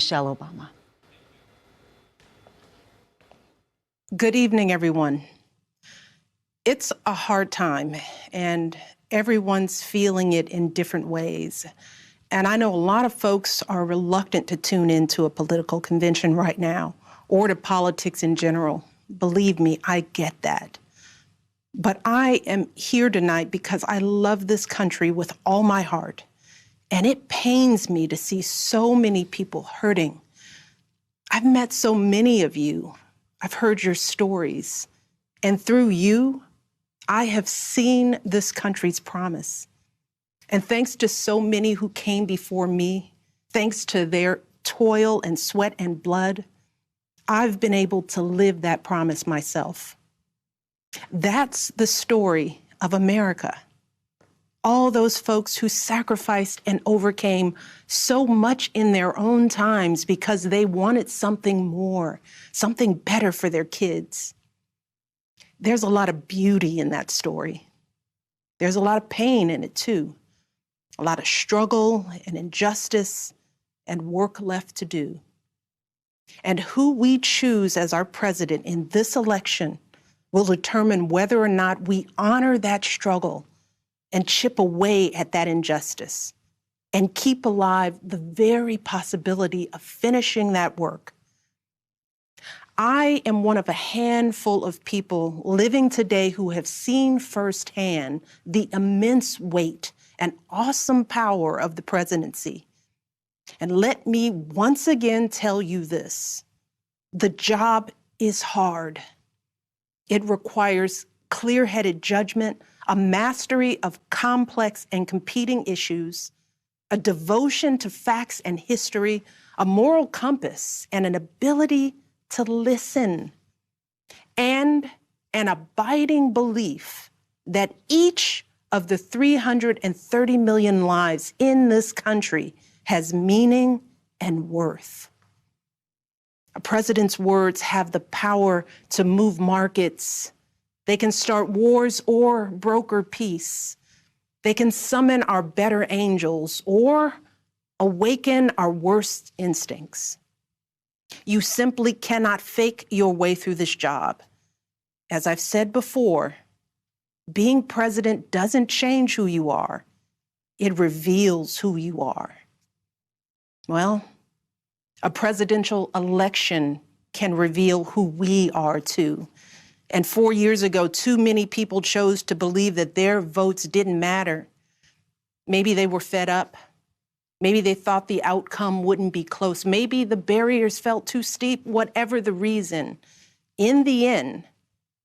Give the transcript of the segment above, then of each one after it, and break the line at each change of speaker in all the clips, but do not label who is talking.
Michelle Obama.
Good evening, everyone. It's a hard time, and everyone's feeling it in different ways. And I know a lot of folks are reluctant to tune into a political convention right now, or to politics in general. Believe me, I get that. But I am here tonight because I love this country with all my heart. And it pains me to see so many people hurting. I've met so many of you. I've heard your stories. And through you, I have seen this country's promise. And thanks to so many who came before me, thanks to their toil and sweat and blood, I've been able to live that promise myself. That's the story of America. All those folks who sacrificed and overcame so much in their own times because they wanted something more, something better for their kids. There's a lot of beauty in that story. There's a lot of pain in it too. A lot of struggle and injustice and work left to do. And who we choose as our president in this election will determine whether or not we honor that struggle and chip away at that injustice and keep alive the very possibility of finishing that work. I am one of a handful of people living today who have seen firsthand the immense weight and awesome power of the presidency. And let me once again tell you this: the job is hard. It requires clear-headed judgment, a mastery of complex and competing issues, a devotion to facts and history, a moral compass, and an ability to listen, and an abiding belief that each of the 330 million lives in this country has meaning and worth. A president's words have the power to move markets. They can start wars or broker peace. They can summon our better angels or awaken our worst instincts. You simply cannot fake your way through this job. As I've said before, being president doesn't change who you are. It reveals who you are. Well, a presidential election can reveal who we are too. And 4 years ago, too many people chose to believe that their votes didn't matter. Maybe they were fed up. Maybe they thought the outcome wouldn't be close. Maybe the barriers felt too steep, whatever the reason. In the end,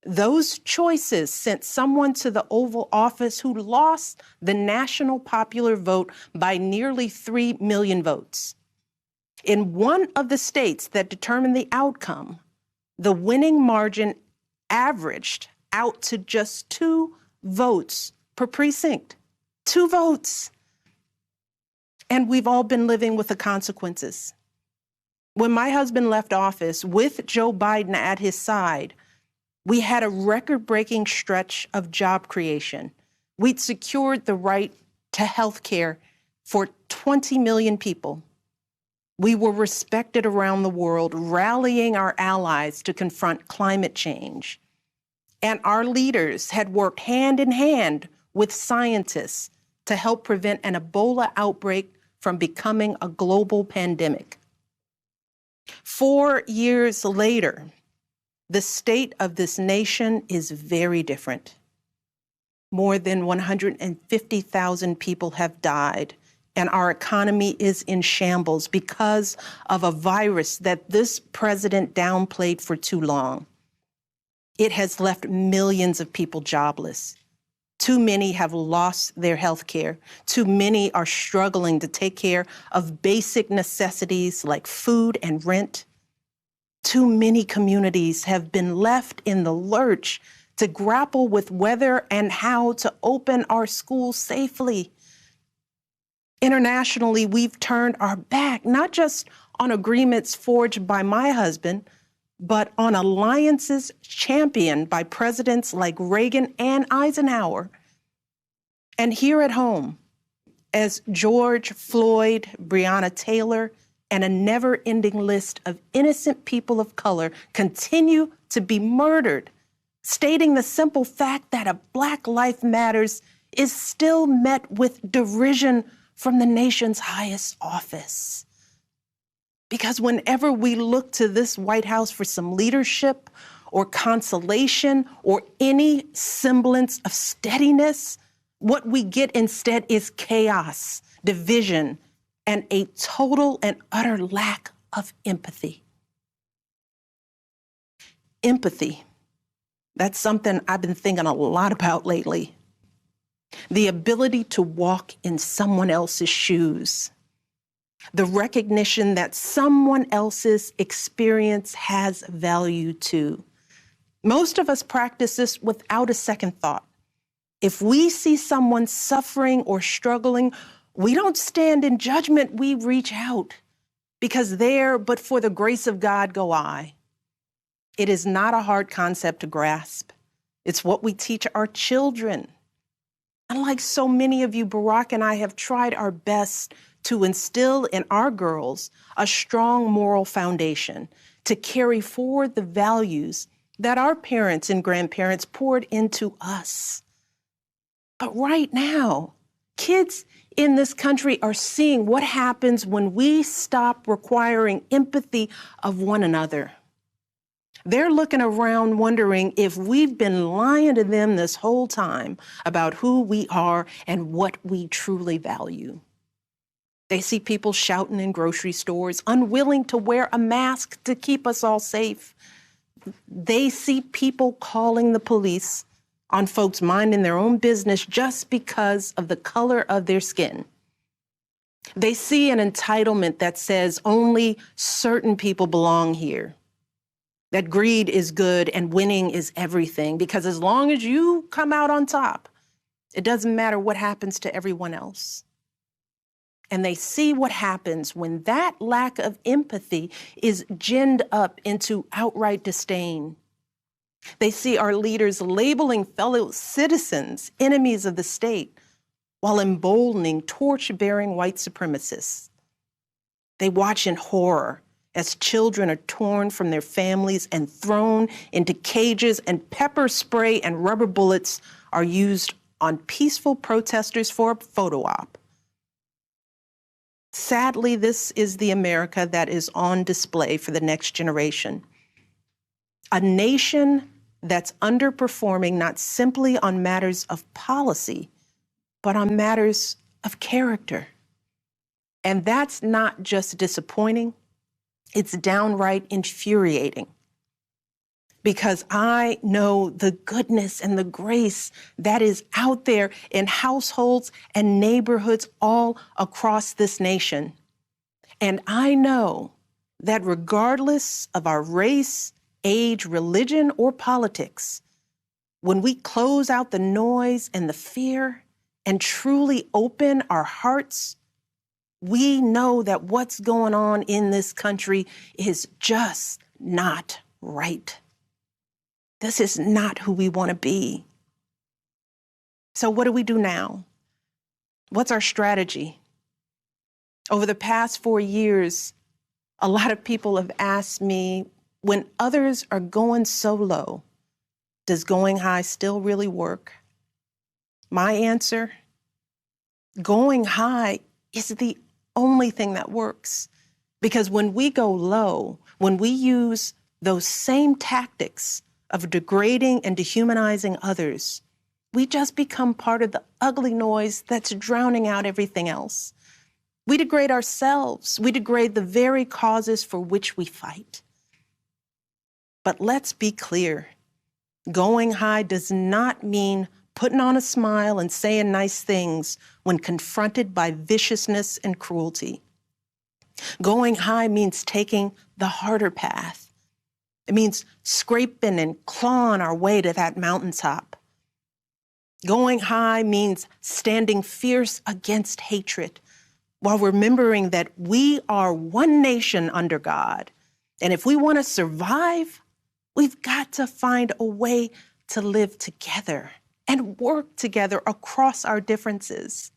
those choices sent someone to the Oval Office who lost the national popular vote by nearly 3 million votes. In one of the states that determined the outcome, the winning margin averaged out to just 2 votes per precinct. 2 votes. And we've all been living with the consequences. When my husband left office with Joe Biden at his side, we had a record-breaking stretch of job creation. We'd secured the right to health care for 20 million people. We were respected around the world, rallying our allies to confront climate change. And our leaders had worked hand in hand with scientists to help prevent an Ebola outbreak from becoming a global pandemic. 4 years later, the state of this nation is very different. More than 150,000 people have died, and our economy is in shambles because of a virus that this president downplayed for too long. It has left millions of people jobless. Too many have lost their health care. Too many are struggling to take care of basic necessities like food and rent. Too many communities have been left in the lurch to grapple with whether and how to open our schools safely. Internationally, we've turned our back, not just on agreements forged by my husband, but on alliances championed by presidents like Reagan and Eisenhower. And here at home, as George Floyd, Breonna Taylor, and a never-ending list of innocent people of color continue to be murdered, stating the simple fact that a Black life matters is still met with derision from the nation's highest office. Because whenever we look to this White House for some leadership or consolation or any semblance of steadiness, what we get instead is chaos, division, and a total and utter lack of empathy. Empathy, that's something I've been thinking a lot about lately. The ability to walk in someone else's shoes. The recognition that someone else's experience has value too. Most of us practice this without a second thought. If we see someone suffering or struggling, we don't stand in judgment, we reach out. Because there, but for the grace of God, go I. It is not a hard concept to grasp. It's what we teach our children. Unlike so many of you, Barack and I have tried our best to instill in our girls a strong moral foundation to carry forward the values that our parents and grandparents poured into us. But right now, kids in this country are seeing what happens when we stop requiring empathy of one another. They're looking around wondering if we've been lying to them this whole time about who we are and what we truly value. They see people shouting in grocery stores, unwilling to wear a mask to keep us all safe. They see people calling the police on folks minding their own business just because of the color of their skin. They see an entitlement that says only certain people belong here, that greed is good and winning is everything, because as long as you come out on top, it doesn't matter what happens to everyone else. And they see what happens when that lack of empathy is ginned up into outright disdain. They see our leaders labeling fellow citizens enemies of the state while emboldening torch-bearing white supremacists. They watch in horror as children are torn from their families and thrown into cages, and pepper spray and rubber bullets are used on peaceful protesters for a photo op. Sadly, this is the America that is on display for the next generation. A nation that's underperforming not simply on matters of policy, but on matters of character. And that's not just disappointing, it's downright infuriating. Because I know the goodness and the grace that is out there in households and neighborhoods all across this nation. And I know that regardless of our race, age, religion, or politics, when we close out the noise and the fear and truly open our hearts, we know that what's going on in this country is just not right. This is not who we want to be. So what do we do now? What's our strategy? Over the past 4 years, a lot of people have asked me, when others are going so low, does going high still really work? My answer, going high is the only thing that works. Because when we go low, when we use those same tactics of degrading and dehumanizing others, we just become part of the ugly noise that's drowning out everything else. We degrade ourselves. We degrade the very causes for which we fight. But let's be clear. Going high does not mean putting on a smile and saying nice things when confronted by viciousness and cruelty. Going high means taking the harder path. It means scraping and clawing our way to that mountaintop. Going high means standing fierce against hatred while remembering that we are one nation under God. And if we want to survive, we've got to find a way to live together and work together across our differences.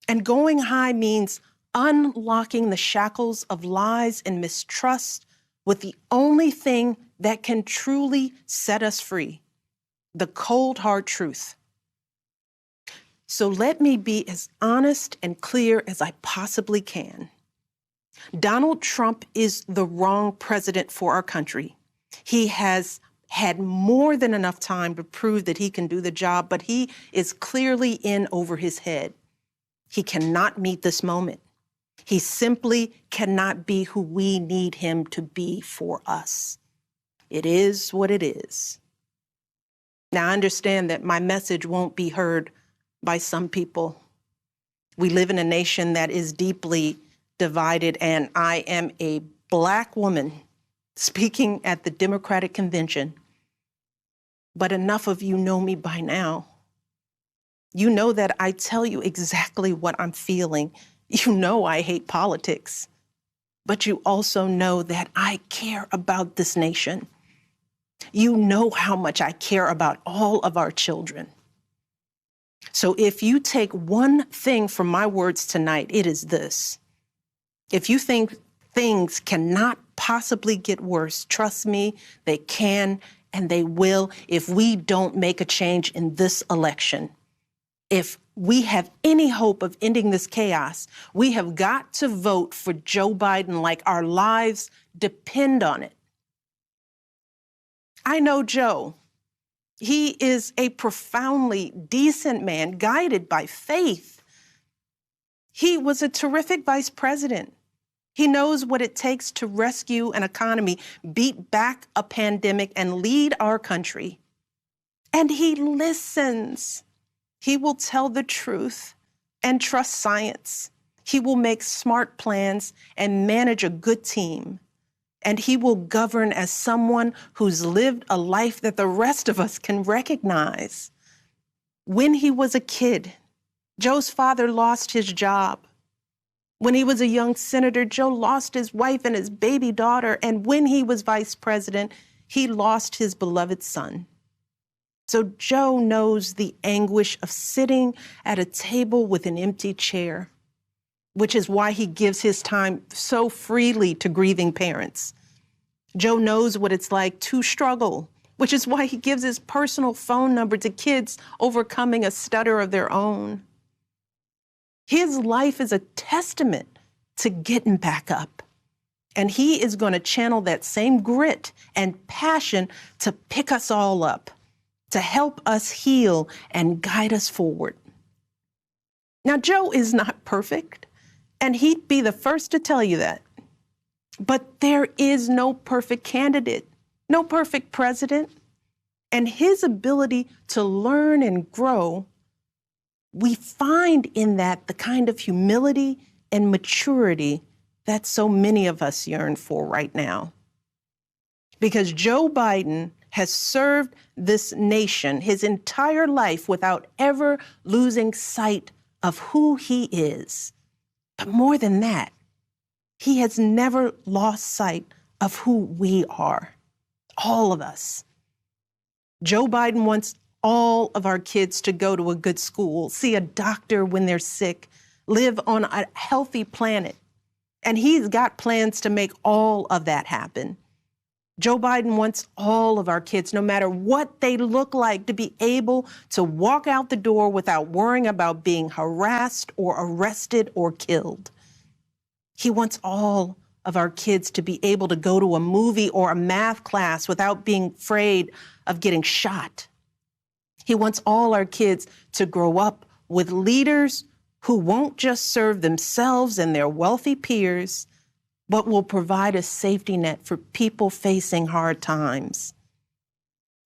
And going high means unlocking the shackles of lies and mistrust with the only thing that can truly set us free, the cold, hard truth. So let me be as honest and clear as I possibly can. Donald Trump is the wrong president for our country. He has had more than enough time to prove that he can do the job, but he is clearly in over his head. He cannot meet this moment. He simply cannot be who we need him to be for us. It is what it is. Now, I understand that my message won't be heard by some people. We live in a nation that is deeply divided, and I am a Black woman speaking at the Democratic Convention. But enough of you know me by now. You know that I tell you exactly what I'm feeling. You know I hate politics, but you also know that I care about this nation. You know how much I care about all of our children. So if you take one thing from my words tonight, it is this. If you think things cannot possibly get worse, trust me, they can and they will if we don't make a change in this election. If we have any hope of ending this chaos, we have got to vote for Joe Biden like our lives depend on it. I know Joe. He is a profoundly decent man, guided by faith. He was a terrific vice president. He knows what it takes to rescue an economy, beat back a pandemic, and lead our country. And he listens. He will tell the truth and trust science. He will make smart plans and manage a good team. And he will govern as someone who's lived a life that the rest of us can recognize. When he was a kid, Joe's father lost his job. When he was a young senator, Joe lost his wife and his baby daughter. And when he was vice president, he lost his beloved son. So Joe knows the anguish of sitting at a table with an empty chair, which is why he gives his time so freely to grieving parents. Joe knows what it's like to struggle, which is why he gives his personal phone number to kids overcoming a stutter of their own. His life is a testament to getting back up. And he is going to channel that same grit and passion to pick us all up, to help us heal and guide us forward. Now, Joe is not perfect, and he'd be the first to tell you that. But there is no perfect candidate, no perfect president. And his ability to learn and grow, we find in that the kind of humility and maturity that so many of us yearn for right now. Because Joe Biden has served this nation his entire life without ever losing sight of who he is. But more than that, he has never lost sight of who we are, all of us. Joe Biden wants all of our kids to go to a good school, see a doctor when they're sick, live on a healthy planet. And he's got plans to make all of that happen. Joe Biden wants all of our kids, no matter what they look like, to be able to walk out the door without worrying about being harassed or arrested or killed. He wants all of our kids to be able to go to a movie or a math class without being afraid of getting shot. He wants all our kids to grow up with leaders who won't just serve themselves and their wealthy peers, but will provide a safety net for people facing hard times.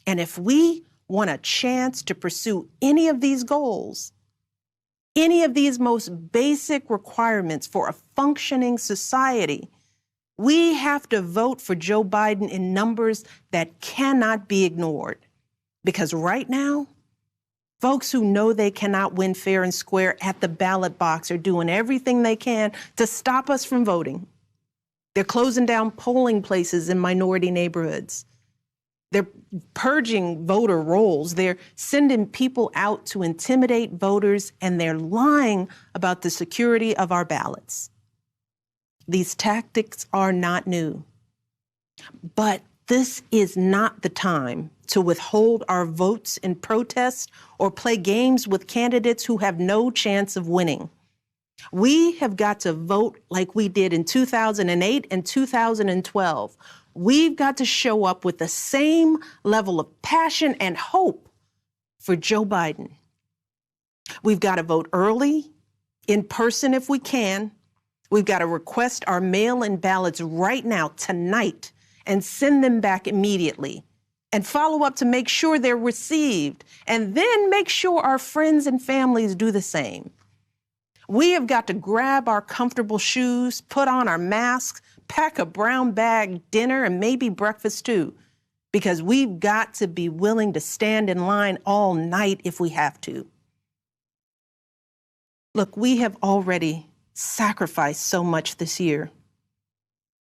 And if we want a chance to pursue any of these goals, any of these most basic requirements for a functioning society, we have to vote for Joe Biden in numbers that cannot be ignored. Because right now, folks who know they cannot win fair and square at the ballot box are doing everything they can to stop us from voting. They're closing down polling places in minority neighborhoods. They're purging voter rolls. They're sending people out to intimidate voters, and they're lying about the security of our ballots. These tactics are not new. But this is not the time to withhold our votes in protest or play games with candidates who have no chance of winning. We have got to vote like we did in 2008 and 2012. We've got to show up with the same level of passion and hope for Joe Biden. We've got to vote early, in person if we can. We've got to request our mail-in ballots right now, tonight, and send them back immediately. And follow up to make sure they're received. And then make sure our friends and families do the same. We have got to grab our comfortable shoes, put on our masks, pack a brown bag dinner, and maybe breakfast too, because we've got to be willing to stand in line all night if we have to. Look, we have already sacrificed so much this year.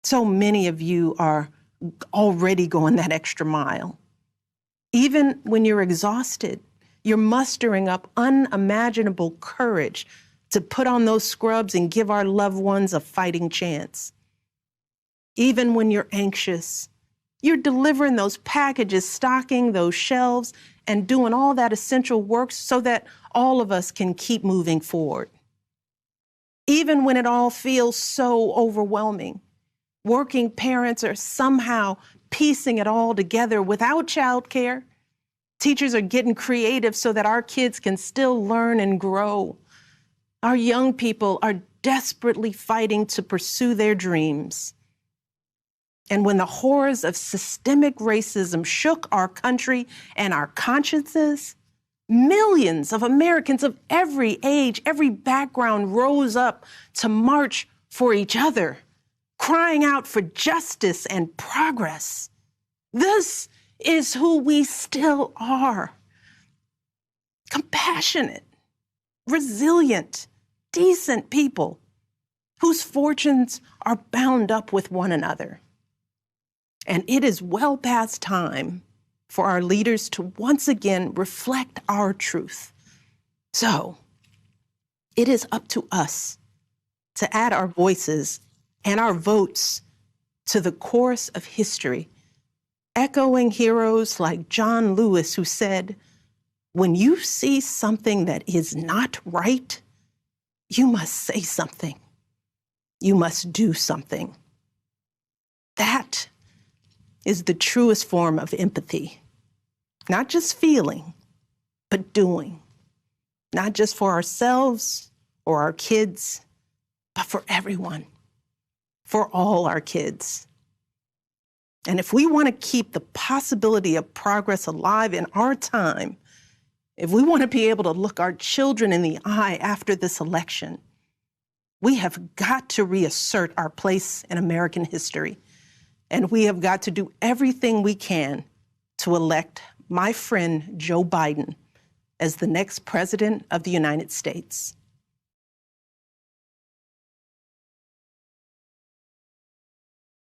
So many of you are already going that extra mile. Even when you're exhausted, you're mustering up unimaginable courage to put on those scrubs and give our loved ones a fighting chance. Even when you're anxious, you're delivering those packages, stocking those shelves, and doing all that essential work so that all of us can keep moving forward. Even when it all feels so overwhelming, working parents are somehow piecing it all together without childcare. Teachers are getting creative so that our kids can still learn and grow. Our young people are desperately fighting to pursue their dreams. And when the horrors of systemic racism shook our country and our consciences, millions of Americans of every age, every background rose up to march for each other, crying out for justice and progress. This is who we still are. Compassionate, resilient, decent people whose fortunes are bound up with one another. And it is well past time for our leaders to once again reflect our truth. So it is up to us to add our voices and our votes to the chorus of history, echoing heroes like John Lewis, who said, "When you see something that is not right, you must say something. You must do something." That is the truest form of empathy. Not just feeling, but doing. Not just for ourselves or our kids, but for everyone, for all our kids. And if we want to keep the possibility of progress alive in our time, if we want to be able to look our children in the eye after this election, we have got to reassert our place in American history. And we have got to do everything we can to elect my friend Joe Biden as the next president of the United States.